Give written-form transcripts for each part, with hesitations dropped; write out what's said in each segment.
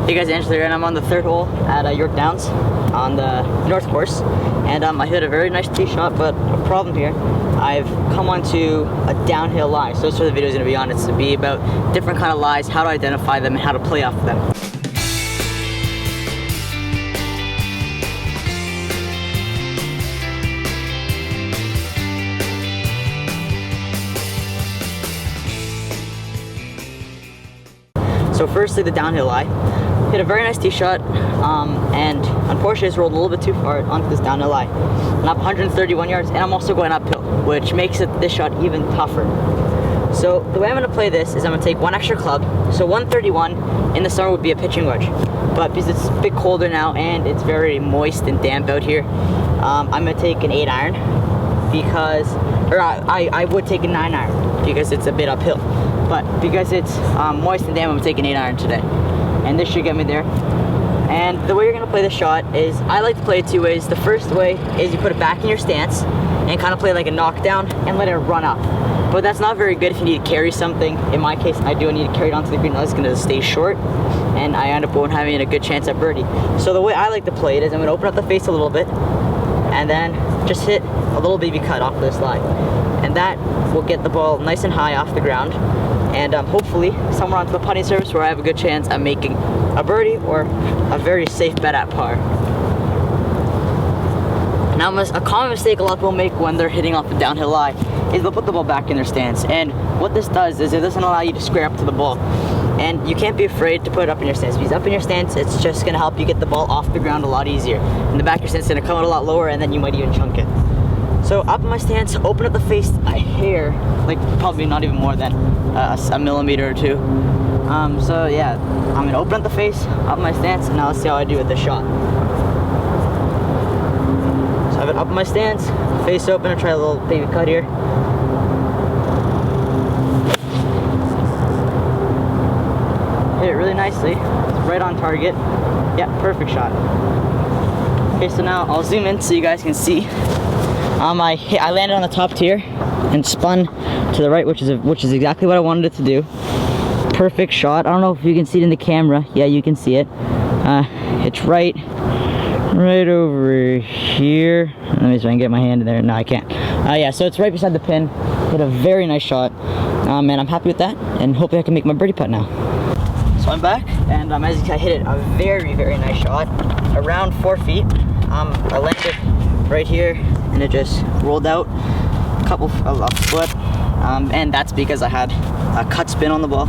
Hey guys, Angelo here, and I'm on the third hole at York Downs on the north course, and I hit a very nice tee shot, but a problem here. I've come onto a downhill lie, so that's what the video is going to be on. It's to be about different kind of lies, how to identify them, and how to play off of them. So firstly, the downhill lie. Hit a very nice tee shot, and unfortunately it's rolled a little bit too far onto this downhill lie. I'm up 131 yards, and I'm also going uphill, which makes this shot even tougher. So the way I'm going to play this is I'm going to take one extra club. So 131 in the summer would be a pitching wedge, but because it's a bit colder now and it's very moist and damp out here, I'm going to take an 8-iron because, or I would take a 9-iron because it's a bit uphill. But because it's moist and damp, I'm taking 8-iron today. And this should get me there. And the way you're gonna play the shot is, I like to play it two ways. The first way is you put it back in your stance and kind of play like a knockdown and let it run up. But that's not very good if you need to carry something. In my case, I do need to carry it onto the green. It's gonna stay short, and I end up having a good chance at birdie. So the way I like to play it is I'm gonna open up the face a little bit, and then just hit a little baby cut off this line. And that will get the ball nice and high off the ground, and hopefully somewhere onto the putting surface where I have a good chance at making a birdie or a very safe bet at par. Now, a common mistake a lot of people make when they're hitting off the downhill lie is they'll put the ball back in their stance, and what this does is it doesn't allow you to square up to the ball. And you can't be afraid to put it up in your stance, because up in your stance, it's just going to help you get the ball off the ground a lot easier. In the back of your stance, it's going to come out a lot lower, and then you might even chunk it. So up in my stance, open up the face a hair, like probably not even more than a millimeter or two. So yeah, I'm gonna open up the face, up my stance, and now let's see how I do with this shot. So I have it up in my stance, face open, and try a little baby cut here. Hit it really nicely, it's right on target. Yeah, perfect shot. Okay, so now I'll zoom in so you guys can see. I landed on the top tier and spun to the right, which is exactly what I wanted it to do. Perfect shot. I don't know if you can see it in the camera. Yeah, you can see it. It's right over here. Let me see if I can get my hand in there. No, I can't. Yeah, so it's right beside the pin. Hit a very nice shot, and I'm happy with that. And hopefully I can make my birdie putt now. So I'm back, and as you can see, I hit it a very, very nice shot, around 4 feet. I landed right here, and it just rolled out a foot, and that's because I had a cut spin on the ball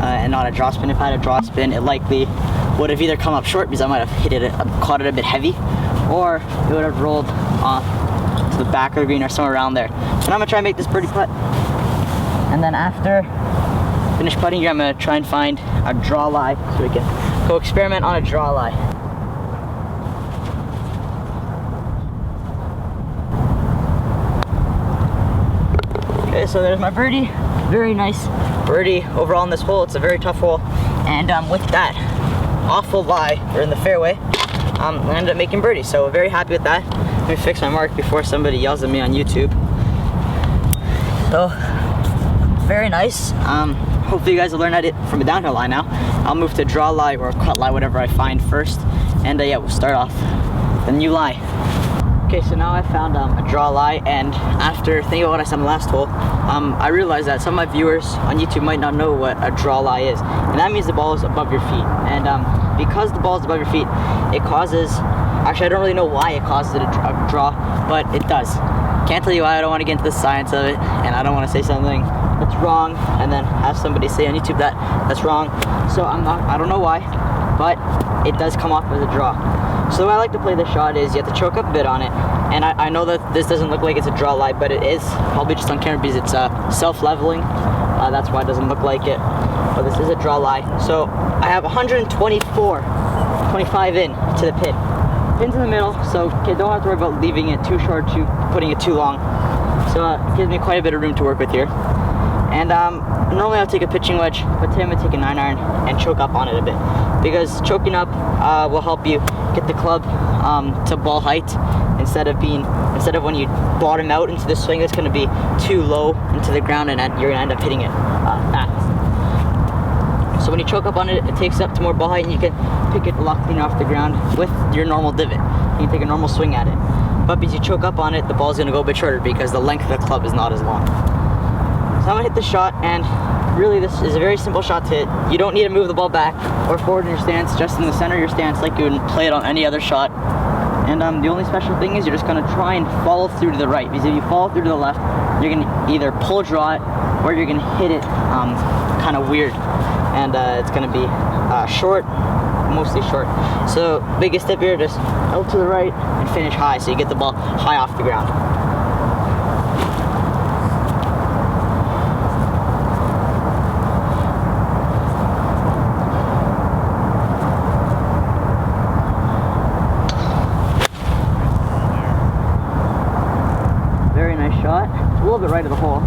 and not a draw spin. If I had a draw spin, it likely would have either come up short because I might have caught it a bit heavy, or it would have rolled off to the back of the green or somewhere around there. So now I'm gonna try and make this birdie putt, and then after finish putting here, I'm gonna try and find a draw lie so we can go experiment on a draw lie. Okay, so there's my birdie. Very nice birdie overall on this hole. It's a very tough hole, and with that awful lie, or in the fairway, I ended up making birdie. So very happy with that. Let me fix my mark before somebody yells at me on YouTube. So very nice. Hopefully you guys will learn at it from a downhill lie now. I'll move to draw lie or cut lie, whatever I find first, and yeah, we'll start off the new lie. Okay, so now I found a draw lie, and after thinking about what I said on the last hole, I realized that some of my viewers on YouTube might not know what a draw lie is, and that means the ball is above your feet. And because the ball is above your feet, it causes, actually I don't really know why it causes it a draw, but it does. Can't tell you why. I don't want to get into the science of it, and I don't want to say something that's wrong and then have somebody say on YouTube that that's wrong. So I don't know why, but it does come off as a draw. So the way I like to play this shot is you have to choke up a bit on it, and I know that this doesn't look like it's a draw lie, but it is probably just on camera because it's self-leveling. That's why it doesn't look like it, but this is a draw lie. So I have 25 in to the pin. Pin's in the middle, so okay, don't have to worry about leaving it too short, putting it too long. So it gives me quite a bit of room to work with here. And normally I'll take a pitching wedge, but today I'm gonna take a 9-iron and choke up on it a bit, because choking up will help you get the club to ball height instead of when you bottom out into the swing, it's gonna be too low into the ground, and you're gonna end up hitting it fast. So So when you choke up on it, it takes up to more ball height, and you can pick it a lot cleaner off the ground with your normal divot. You can take a normal swing at it. But because you choke up on it, the ball's gonna go a bit shorter because the length of the club is not as long. So I'm gonna hit the shot, and really this is a very simple shot to hit. You don't need to move the ball back or forward in your stance, just in the center of your stance like you would play it on any other shot. And the only special thing is you're just gonna try and follow through to the right, because if you follow through to the left, you're gonna either pull draw it or you're gonna hit it kind of weird. And it's gonna be short, mostly short. So biggest tip here, just out to the right and finish high, so you get the ball high off the ground. Very nice shot. It's a little bit right of the hole,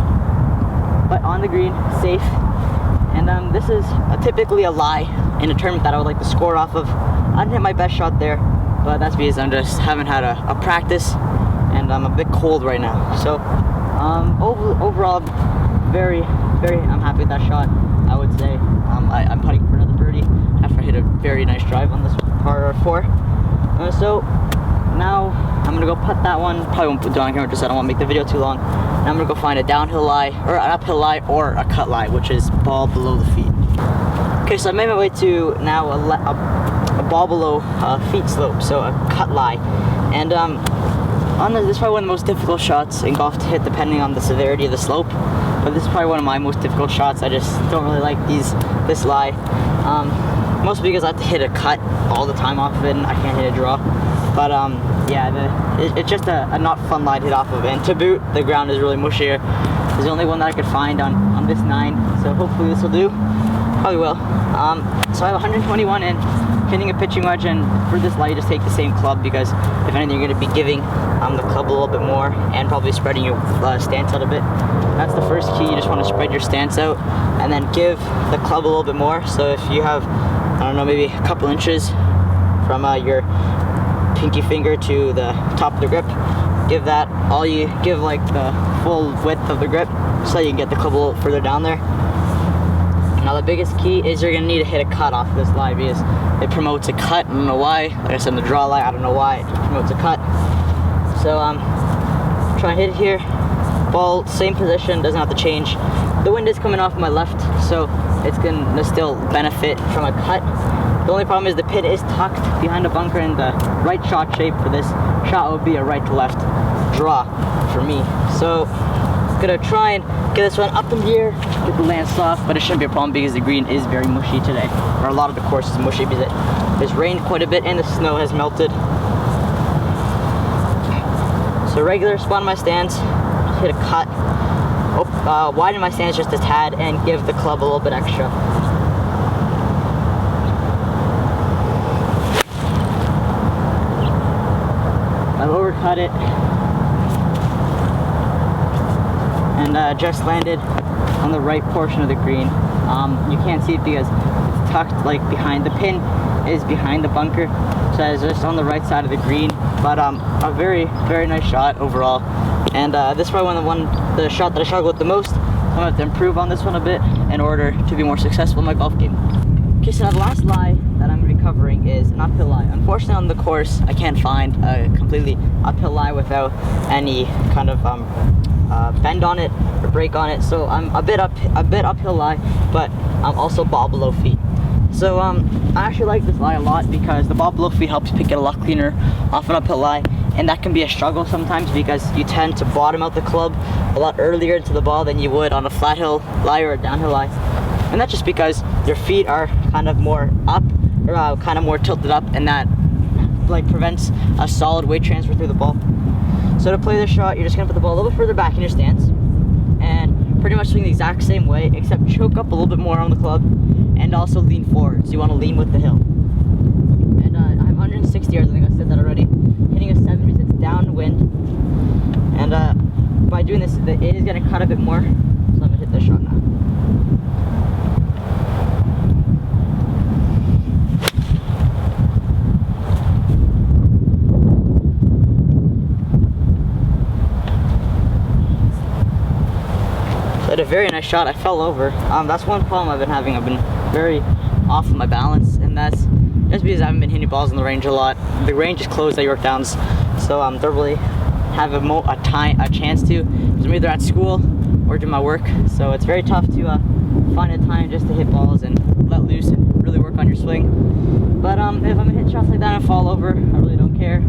but on the green, safe. And this is typically a lie in a tournament that I would like to score off of. I didn't hit my best shot there, but that's because I just haven't had a practice, and I'm a bit cold right now. So overall, I'm happy with that shot. I would say I'm putting for another birdie after I hit a very nice drive on this par 4. So now I'm gonna go putt that one. Probably won't put it on camera just so I don't want to make the video too long. Now I'm gonna go find a downhill lie, or an uphill lie, or a cut lie, which is ball below the feet. Okay, so I made my way to now a ball below feet slope, so a cut lie. And this is probably one of the most difficult shots in golf to hit, depending on the severity of the slope. But this is probably one of my most difficult shots. I just don't really like this lie, mostly because I have to hit a cut all the time off of it, and I can't hit a draw. But yeah, it's just a not fun lie to hit off of. And to boot, the ground is really mushy here. It's the only one that I could find on this 9, so hopefully this will do. Probably will. So I have 121 in, hitting a pitching wedge, and for this lie you just take the same club, because if anything you're going to be giving the club a little bit more, and probably spreading your stance out a bit. That's the first key. You just want to spread your stance out and then give the club a little bit more. So if you have, I don't know, maybe a couple inches from your pinky finger to the top of the grip, give that all, you give like the full width of the grip, so you can get the club a little further down there. Now the biggest key is you're gonna need to hit a cut off this lie, because it promotes a cut. I don't know why. Like I said, in the draw lie, I don't know why it promotes a cut. So try and hit it here. Ball same position, doesn't have to change. The wind is coming off my left, so it's gonna still benefit from a cut. The only problem is the pin is tucked behind a bunker, and the right shot shape for this shot would be a right to left draw for me. So gonna try and get this one up in the air, get the land soft, but it shouldn't be a problem because the green is very mushy today. Or a lot of the course is mushy because it's rained quite a bit and the snow has melted. So regular spot in my stance, hit a cut, widen my stance just a tad, and give the club a little bit extra. I've overcut it, and just landed on the right portion of the green. You can't see it because it's tucked like behind. The pin is behind the bunker, so it's just on the right side of the green. But a very nice shot overall. And this is probably the shot that I struggle with the most. I'm gonna have to improve on this one a bit in order to be more successful in my golf game. Okay, so the last lie that I'm gonna be covering is an uphill lie. Unfortunately, on the course, I can't find a completely uphill lie without any kind of bend on it or break on it. So I'm a bit uphill lie, but I'm also ball below feet. So I actually like this lie a lot because the ball below feet helps pick it a lot cleaner off an uphill lie, and that can be a struggle sometimes because you tend to bottom out the club a lot earlier into the ball than you would on a flat hill lie or a downhill lie. And that's just because your feet are kind of more up, or kind of more tilted up, and that like prevents a solid weight transfer through the ball. So to play this shot, you're just gonna put the ball a little bit further back in your stance and pretty much swing the exact same way, except choke up a little bit more on the club and also lean forward. So you want to lean with the hill. And I have 160 yards, I think I said that already. Hitting a 7 because it's downwind. And by doing this, it is gonna cut a bit more. So I'm gonna hit this shot now. I had a very nice shot. I fell over. That's one problem I've been having. I've been very off of my balance, and that's just because I haven't been hitting balls in the range a lot. The range is closed at York Downs, so don't really have a chance to, because I'm either at school or doing my work, so it's very tough to find a time just to hit balls and let loose and really work on your swing. But if I'm gonna hit shots like that and fall over, I really don't care.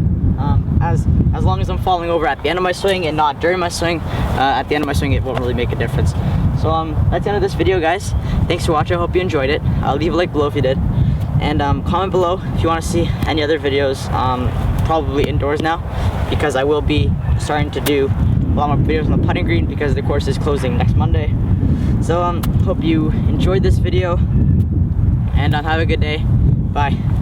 As long as I'm falling over at the end of my swing and not during my swing, at the end of my swing it won't really make a difference. So that's the end of this video, guys. Thanks for watching. I hope you enjoyed it. Leave a like below if you did, and comment below if you want to see any other videos, probably indoors now, because I will be starting to do a lot more videos on the putting green because the course is closing next Monday. So hope you enjoyed this video, and have a good day. Bye.